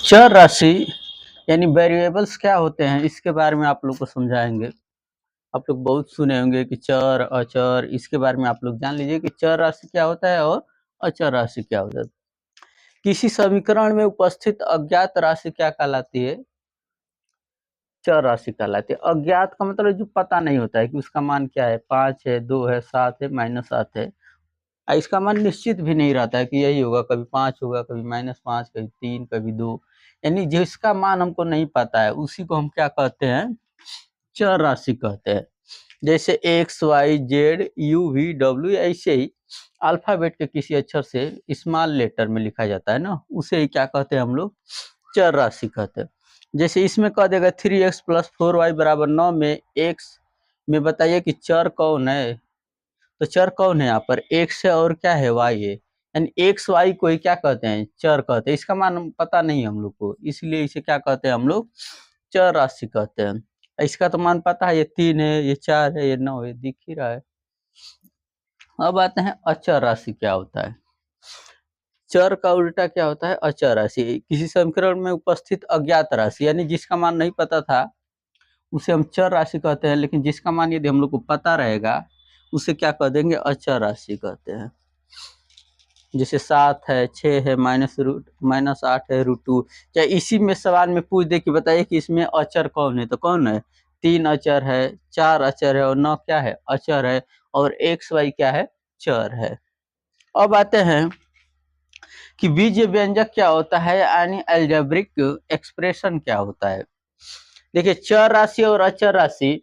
चर राशि यानी वेरिएबल्स क्या होते हैं, इसके बारे में आप लोग को समझाएंगे। आप लोग बहुत सुने होंगे कि चर अचर, इसके बारे में आप लोग जान लीजिए कि चर राशि क्या होता है और अचर राशि क्या होता है। किसी समीकरण में उपस्थित अज्ञात राशि क्या कहलाती है? चर राशि कहलाती है। अज्ञात का मतलब जो पता नहीं होता है कि उसका मान क्या है, 5 है, 2 है, 7 है, -7 है। इसका मान निश्चित भी नहीं रहता है कि यही होगा, कभी 5 होगा, कभी -5, कभी 3, कभी 2। यानी जिसका मान हमको नहीं पता है उसी को हम क्या कहते हैं? चर राशि कहते हैं। जैसे X Y Z U V W, ऐसे ही अल्फाबेट के किसी अक्षर से स्मॉल लेटर में लिखा जाता है ना, उसे ही क्या कहते हैं हम लोग? चर राशि कहते हैं। जैसे इसमें कह देगा 3x + 4y = 9 में x में बताइए कि चर कौन है? तो चर कौन है यहाँ पर? एक्स है और क्या है? वाई है। यानी एक्स वाई को ही क्या कहते हैं? चर कहते हैं। इसका मान पता नहीं हम लोग को, इसलिए इसे क्या कहते हैं हम लोग? चर राशि कहते हैं। इसका तो मान पता है, ये 3 है, ये 4 है, ये 9 है, दिख ही रहा है। अब आते हैं अचर राशि क्या होता है। चर का उल्टा क्या होता है? अचर राशि। किसी समीकरण में उपस्थित अज्ञात राशि, यानी जिसका मान नहीं पता था उसे हम चर राशि कहते हैं, लेकिन जिसका मान यदि हम लोग को पता रहेगा उसे क्या कह देंगे? अचर राशि कहते हैं। जैसे 7 है, 6 है, -8 है, √2। चाहे इसी में सवाल में पूछ दे कि बताइए कि इसमें अचर कौन है, तो कौन है? 3 अचर है, 4 अचर है और 9 क्या है? अचर है। और एक्स वाई क्या है? चर है। अब आते हैं कि बीजीय व्यंजक क्या होता है, यानी अलजेब्रिक एक्सप्रेशन क्या होता है। देखिए, चर राशि और अचर राशि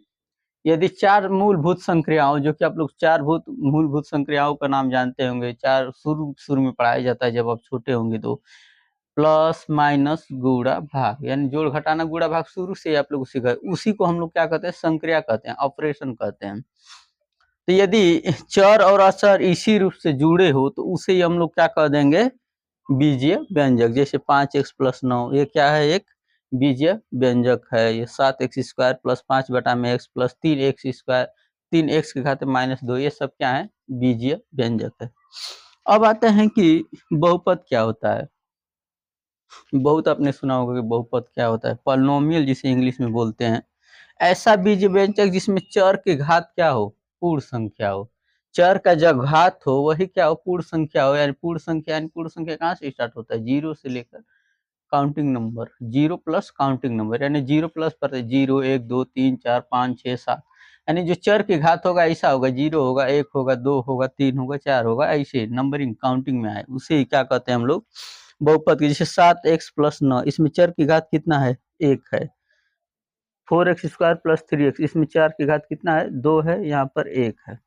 यदि 4 मूलभूत संक्रियाओं, जो कि आप लोग 4 मूलभूत संक्रियाओं का नाम जानते होंगे, 4 शुरू में पढ़ाया जाता है जब आप छोटे होंगे, तो प्लस माइनस गुणा भाग, यानी जोड़ घटाना गुणा भाग शुरू से आप लोग सीखा, उसी को हम लोग क्या कहते हैं? संक्रिया कहते हैं, ऑपरेशन कहते हैं। तो यदि चर और अचर इसी रूप से जुड़े हो तो उसे ही हम लोग क्या कह देंगे? बीजीय व्यंजक। जैसे 5x + 9, ये क्या है? एक बीजीय व्यंजक है। ये 7x² + 5 बटा में x + 3x², 3x के घाते -2, ये सब क्या है? बीजीय व्यंजक है। अब आते हैं कि बहुपद क्या होता है। बहुत आपने सुना होगा कि बहुपद क्या होता है। पॉलिनोमियल जिसे इंग्लिश में बोलते हैं, ऐसा बीजीय व्यंजक जिसमें चर के घात क्या हो? पूर्ण संख्या हो। चर का जब घात हो वही क्या हो? पूर्ण संख्या हो। यानी पूर्ण संख्या, यानी पूर्ण संख्या कहाँ से स्टार्ट होता है? 0 से लेकर counting number, 0 plus counting number, यानी 0 प्लस पर 0, 1, 2, 3, 4, 5, 6, 7। यानी जो चर के घात होगा ऐसा होगा, 0 होगा, 1 होगा, 2 होगा, 3 होगा, 4 होगा, ऐसे नंबरिंग काउंटिंग में आए उसे ही क्या कहते हैं हम लोग? बहुपद की। जैसे 7x + 9, इसमें चर की घात कितना है? 1 है। 4x² + 3x, इसमें चर की घात कितना है? 2 है, यहाँ पर 1 है।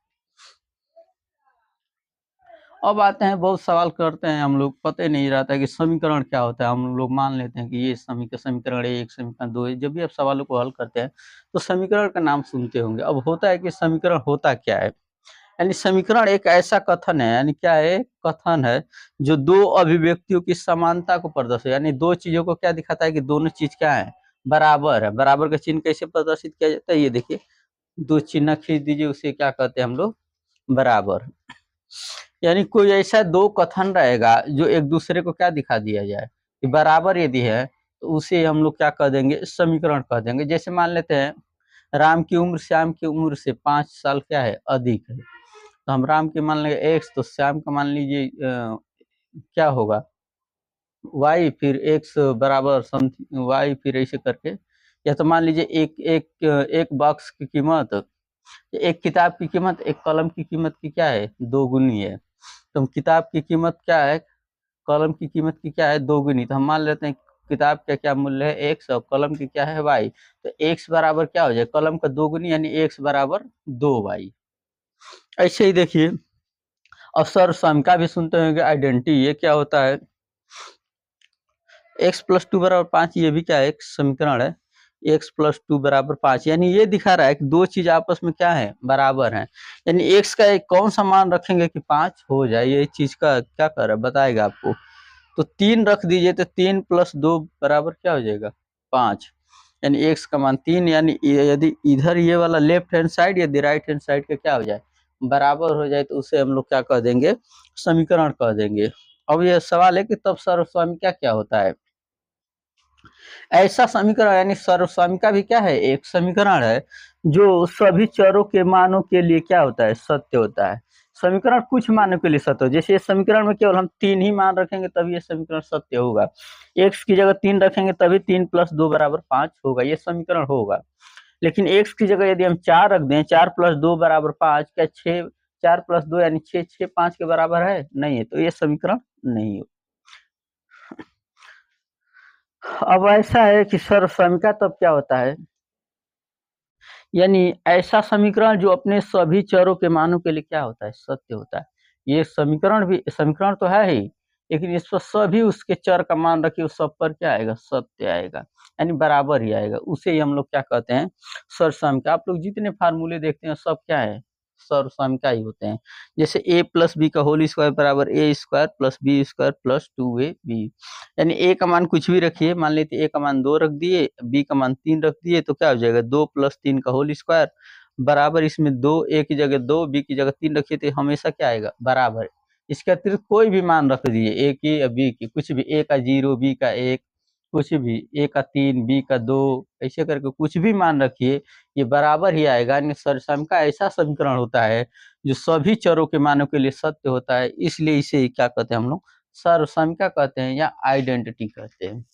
अब आते हैं, बहुत सवाल करते हैं हम लोग, पता ही नहीं रहता है कि समीकरण क्या होता है। हम लोग मान लेते हैं कि ये समीकरण 1, समीकरण 2 है। जब भी आप सवालों को हल करते हैं तो समीकरण का नाम सुनते होंगे। अब होता है कि समीकरण होता क्या है, यानी समीकरण एक ऐसा कथन है, यानी क्या है? कथन है जो दो अभिव्यक्तियों की समानता को प्रदर्शित, यानी दो चीजों को क्या दिखाता है कि दोनों चीज क्या है? बराबर है। बराबर का चिन्ह कैसे प्रदर्शित किया जाता है? ये देखिए, 2 चिन्ह खींच दीजिए, उसे क्या कहते हैं हम लोग? बराबर। यानी कोई ऐसा 2 कथन रहेगा जो एक दूसरे को क्या दिखा दिया जाए कि बराबर यदि है, तो उसे हम लोग क्या कह देंगे? समीकरण कह देंगे। जैसे मान लेते हैं राम की उम्र श्याम की उम्र से 5 साल क्या है? अधिक है। तो हम राम के मान लेंगे x, तो श्याम का मान लीजिए क्या होगा? y, फिर x बराबर समथिंग y, फिर ऐसे करके। या तो मान लीजिए एक बॉक्स की कीमत, एक किताब की कीमत एक कलम की कीमत की क्या है? 2 गुनी है। तो हम किताब की कीमत क्या है? कलम की कीमत की क्या है? 2 गुनी। तो हम मान लेते हैं किताब का क्या मूल्य है? x, और कलम की क्या है? y। तो x बराबर क्या हो जाए? कलम का 2 गुनी, यानी x बराबर 2y। ऐसे ही देखिए, और सर्वसम का भी सुनते होंगे, आइडेंटिटी। ये क्या होता है? x + 2 = 5, ये भी क्या है? एक समीकरण है। x + 2 = 5, यानी ये दिखा रहा है कि दो चीज आपस में क्या है? बराबर हैं। यानी x का एक कौन सा मान रखेंगे कि 5 हो जाए, ये चीज का क्या कर रहा है बताएगा आपको। तो 3 रख दीजिए, तो 3 + 2 बराबर क्या हो जाएगा? 5। यानी x का मान 3, यानी यदि इधर ये वाला लेफ्ट हैंड साइड यदि राइट हैंड साइड का क्या हो जाए? बराबर हो जाए, तो उसे हम लोग क्या कह देंगे? समीकरण कह देंगे। अब ये सवाल है कि तब सर्वस्वामी क्या क्या होता है? ऐसा समीकरण यानी सर्वसमिका भी क्या है, एक समीकरण है जो सभी चरों के मानों के लिए क्या होता है, सत्य होता है। समीकरण कुछ मानों के लिए सत्य हो, जैसे इस समीकरण में केवल हम 3 ही मान रखेंगे तभी ये समीकरण सत्य होगा। x की जगह 3 रखेंगे तभी 3 + 2 = 5 होगा, ये समीकरण होगा। लेकिन x की जगह यदि हम 4 रख दें, 4 + 2 = 5, क्या 6 4 + 2 यानी 6 6 5 के बराबर है? नहीं है, तो ये समीकरण नहीं हो। अब ऐसा है कि सर्वसमिका तब क्या होता है, यानी ऐसा समीकरण जो अपने सभी चरों के मानों के लिए क्या होता है, सत्य होता है। ये समीकरण तो है ही, लेकिन इस पर सभी उसके चर का मान रखिए, उस सब पर क्या आएगा, सत्य आएगा, यानी बराबर ही आएगा। उसे ही हम लोग क्या कहते हैं, सर्वसमिका। आप लोग जितने फार्मूले देखते हैं सब क्या है, सर्वसमिका ही होते हैं। जैसे a + b का होल स्क्वायर बराबर a² + b² + 2ab, यानी a का मान कुछ भी रखिए, मान लेते a का मान 2 रख दिए, b का मान 3 रख दिए, तो क्या हो जाएगा, 2 + 3 का होल स्क्वायर बराबर इसमें 2, a की जगह 2, b की जगह 3 रखिए तो हमेशा क्या आएगा, बराबर। इसके अतिरिक्त कोई भी मान रख दीजिए, a की या b की, कुछ भी, a का 0, b का 1, कुछ भी, a का 3, b का 2, ऐसे करके कुछ भी मान रखिए, ये बराबर ही आएगा। यानी सर्वसमिका ऐसा समीकरण होता है जो सभी चरों के मानों के लिए सत्य होता है, इसलिए इसे क्या कहते हैं हम लोग, सर्वसमिका कहते हैं या आइडेंटिटी कहते हैं।